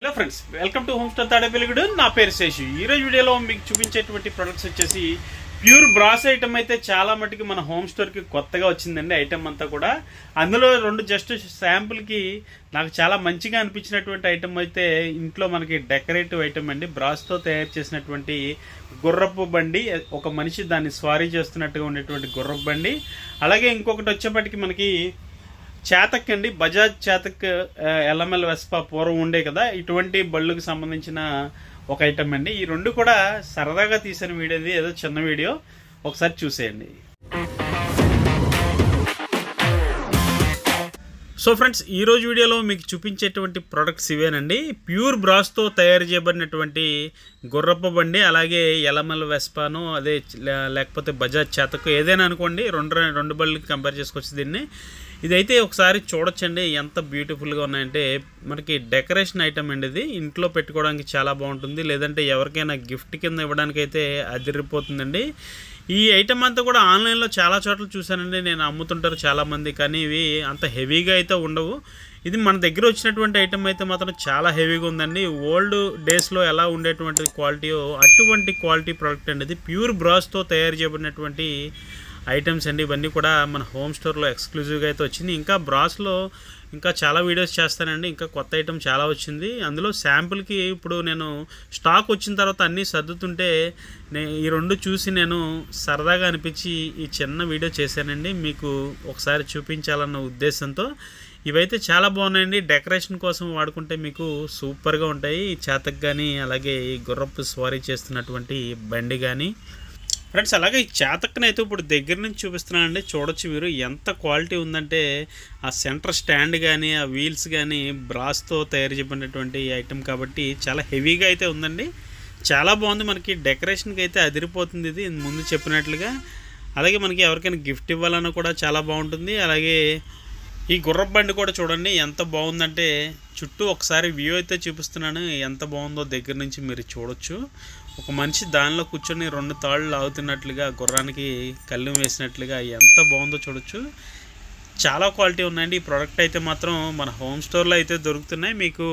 Hello friends, welcome to home star Tadepalligudem. నా పేరు శేషు. ఈరోజు వీడియోలో మీకు చూపించేటువంటి ప్రొడక్ట్స్ వచ్చేసి ప్యూర్ బ్రాస్ ఐటమ్ అయితే చాలా మటుకు మన హోమ్ స్టోర్కి కొత్తగా వచ్చిందండి. ఐటమ్ అంతా కూడా అందులో రెండు జస్ట్ శాంపుల్కి నాకు చాలా మంచిగా అనిపించినటువంటి ఐటమ్ అయితే ఇంట్లో మనకి డెకరేటివ్ ఐటమ్ అండి. బ్రాస్తో తయారు చేసినటువంటి గుర్రపు బండి, ఒక మనిషి దాన్ని స్వారీ చేస్తున్నట్టుగా ఉండేటువంటి గుర్రపు బండి. అలాగే ఇంకొకటి వచ్చేప్పటికి మనకి చేతక్ అండి, బజాజ్ చేతక్ ఎల్ఎంఎల్ వెస్పా పూర్వం ఉండే కదా, ఇటువంటి బళ్ళకు సంబంధించిన ఒక ఐటమ్ అండి. ఈ రెండు కూడా సరదాగా తీసిన వీడియో, ఏదో చిన్న వీడియో, ఒకసారి చూసేయండి. సో ఫ్రెండ్స్, ఈరోజు వీడియోలో మీకు చూపించేటువంటి ప్రొడక్ట్స్ ఇవేనండి. ప్యూర్ బ్రాస్తో తయారు చేయబడినటువంటి గుర్రపు బండి, అలాగే ఎల్ఎంఎల్ వెస్పాను, అదే లేకపోతే బజాజ్ చేతకు ఏదైనా అనుకోండి, రెండు బళ్ళకి కంపేర్ చేసుకోవచ్చు దీన్ని. ఇదైతే ఒకసారి చూడొచ్చండి, ఎంత బ్యూటిఫుల్గా ఉన్నాయంటే. మనకి డెకరేషన్ ఐటమ్ అండి ఇది. ఇంట్లో పెట్టుకోవడానికి చాలా బాగుంటుంది, లేదంటే ఎవరికైనా గిఫ్ట్ కింద ఇవ్వడానికైతే అదిరిపోతుందండి. ఈ ఐటమ్ అంతా కూడా ఆన్లైన్లో చాలా చోట్ల చూశానండి, నేను అమ్ముతుంటారు చాలామంది, కానీ ఇవి అంత హెవీగా అయితే ఉండవు. ఇది మన దగ్గర వచ్చినటువంటి ఐటమ్ అయితే మాత్రం చాలా హెవీగా ఉందండి. ఓల్డ్ డేస్లో ఎలా ఉండేటువంటి క్వాలిటీయో అటువంటి క్వాలిటీ ప్రోడక్ట్ అండి ఇది. ప్యూర్ బ్రాస్తో తయారు చేయబడినటువంటి ఐటమ్స్ అండి. ఇవన్నీ కూడా మన హోమ్ స్టోర్లో ఎక్స్క్లూజివ్గా అయితే వచ్చింది. ఇంకా బ్రాస్లో ఇంకా చాలా వీడియోస్ చేస్తానండి, ఇంకా కొత్త ఐటమ్ చాలా వచ్చింది. అందులో శాంపుల్కి ఇప్పుడు నేను స్టాక్ వచ్చిన తర్వాత అన్నీ సర్దుతుంటే ఈ రెండు చూసి నేను సరదాగా అనిపించి ఈ చిన్న వీడియో చేశానండి, మీకు ఒకసారి చూపించాలన్న ఉద్దేశంతో. ఇవైతే చాలా బాగున్నాయండి, డెకరేషన్ కోసం వాడుకుంటే మీకు సూపర్గా ఉంటాయి. ఈ చేతకు కానీ, అలాగే ఈ గుర్రపు స్వారీ చేస్తున్నటువంటి బండి కానీ. ఫ్రెండ్స్, అలాగే ఈ చేతక్కని అయితే ఇప్పుడు దగ్గర నుంచి చూపిస్తున్నానండి, చూడొచ్చు మీరు. ఎంత క్వాలిటీ ఉందంటే ఆ సెంటర్ స్టాండ్ కానీ, ఆ వీల్స్ కానీ బ్రాస్తో తయారు చేయబడినటువంటి ఐటమ్ కాబట్టి చాలా హెవీగా అయితే ఉందండి. చాలా బాగుంది, మనకి డెకరేషన్కి అయితే అదిరిపోతుంది ఇది, ముందు చెప్పినట్లుగా. అలాగే మనకి ఎవరికైనా గిఫ్ట్ ఇవ్వాలన్నా కూడా చాలా బాగుంటుంది. అలాగే ఈ గుర్రపు బండి కూడా చూడండి ఎంత బాగుందంటే, చుట్టూ ఒకసారి వ్యూ అయితే చూపిస్తున్నాను, ఎంత బాగుందో దగ్గర నుంచి మీరు చూడొచ్చు. ఒక మనిషి దానిలో కూర్చొని రెండు తాళ్ళు లాగుతున్నట్లుగా, గుర్రానికి కళ్ళు వేసినట్లుగా ఎంత బాగుందో చూడొచ్చు. చాలా క్వాలిటీ ఉన్నాయండి. ఈ ప్రోడక్ట్ అయితే మాత్రం మన హోమ్ స్టోర్లో అయితే దొరుకుతున్నాయి. మీకు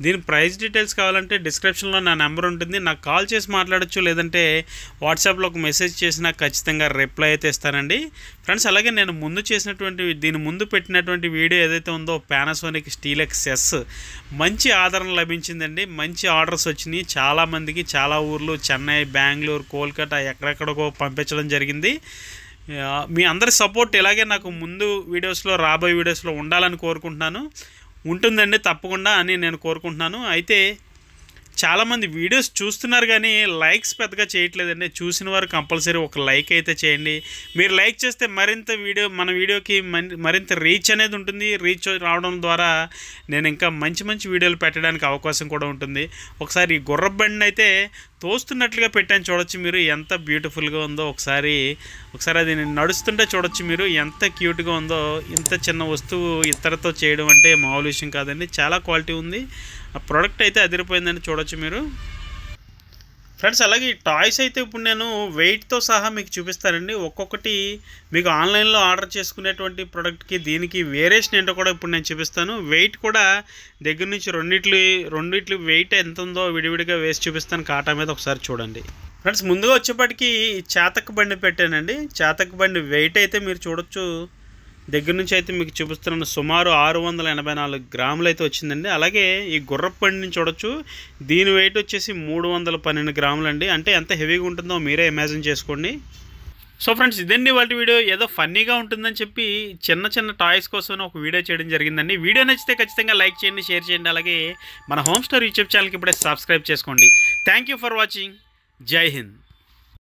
దీని ప్రైస్ డీటెయిల్స్ కావాలంటే డిస్క్రిప్షన్లో నా నెంబర్ ఉంటుంది, నాకు కాల్ చేసి మాట్లాడచ్చు, లేదంటే వాట్సాప్లో ఒక మెసేజ్ చేసినా ఖచ్చితంగా రిప్లై అయితే ఇస్తానండి. ఫ్రెండ్స్, అలాగే నేను ముందు చేసినటువంటి, దీని ముందు పెట్టినటువంటి వీడియో ఏదైతే ఉందో పానాసోనిక్ స్టీలెక్స్ ఎస్, మంచి ఆదరణ లభించిందండి, మంచి ఆర్డర్స్ వచ్చినాయి. చాలామందికి చాలా ఊర్లు, చెన్నై, బెంగళూరు, కోల్కతా ఎక్కడెక్కడికో పంపించడం జరిగింది. మీ అందరి సపోర్ట్ ఇలాగే నాకు ముందు వీడియోస్లో, రాబోయే వీడియోస్లో ఉండాలని కోరుకుంటున్నాను. ఉంటుందండి తప్పకుండా అని నేను కోరుకుంటున్నాను. అయితే చాలామంది వీడియోస్ చూస్తున్నారు కానీ లైక్స్ పెద్దగా చేయట్లేదండి. చూసిన వారు కంపల్సరీ ఒక లైక్ అయితే చేయండి. మీరు లైక్ చేస్తే మరింత మన వీడియోకి మరింత రీచ్ అనేది ఉంటుంది. రీచ్ రావడం ద్వారా నేను ఇంకా మంచి మంచి వీడియోలు పెట్టడానికి అవకాశం కూడా ఉంటుంది. ఒకసారి ఈ గుర్రపు బండిని అయితే తోస్తున్నట్లుగా పెట్టాను, చూడొచ్చు మీరు ఎంత బ్యూటిఫుల్గా ఉందో. ఒకసారి అది నడుస్తుంటే చూడొచ్చు మీరు ఎంత క్యూట్గా ఉందో. ఇంత చిన్న వస్తువు ఇతరతో చేయడం అంటే మామూలు విషయం కాదండి, చాలా క్వాలిటీ ఉంది. ఆ ప్రోడక్ట్ అయితే అదిరిపోయిందని చూడొచ్చు మీరు. ఫ్రెండ్స్, అలాగే ఈ టాయ్స్ అయితే ఇప్పుడు నేను వెయిట్తో సహా మీకు చూపిస్తానండి. ఒక్కొక్కటి మీకు ఆన్లైన్లో ఆర్డర్ చేసుకునేటువంటి ప్రోడక్ట్కి దీనికి వేరియేషన్ ఏంటో కూడా ఇప్పుడు నేను చూపిస్తాను. వెయిట్ కూడా దగ్గర నుంచి రెండిట్లు వెయిట్ ఎంత ఉందో విడివిడిగా వేసి చూపిస్తాను కాటా మీద, ఒకసారి చూడండి. ఫ్రెండ్స్, ముందుగా వచ్చేప్పటికి చేతక్ బండి పెట్టానండి. చేతక్ బండి వెయిట్ అయితే మీరు చూడొచ్చు, దగ్గర నుంచి అయితే మీకు చూపిస్తున్నాను, సుమారు 684 గ్రాములు అయితే వచ్చిందండి. అలాగే ఈ గుర్రపు బండిని చూడొచ్చు, దీని వెయిట్ వచ్చేసి 312 గ్రాములు అండి. అంటే ఎంత హెవీగా ఉంటుందో మీరే ఇమాజిన్ చేసుకోండి. సో ఫ్రెండ్స్, ఇదండి వాటి వీడియో. ఏదో ఫన్నీగా ఉంటుందని చెప్పి చిన్న టాయ్స్ కోసం ఒక వీడియో చేయడం జరిగిందండి. వీడియో నచ్చితే ఖచ్చితంగా లైక్ చేయండి, షేర్ చేయండి. అలాగే మన హోమ్ స్టోర్ యూట్యూబ్ ఛానల్కి ఇప్పుడే సబ్స్క్రైబ్ చేసుకోండి. Thank you for watching. జై హింద్.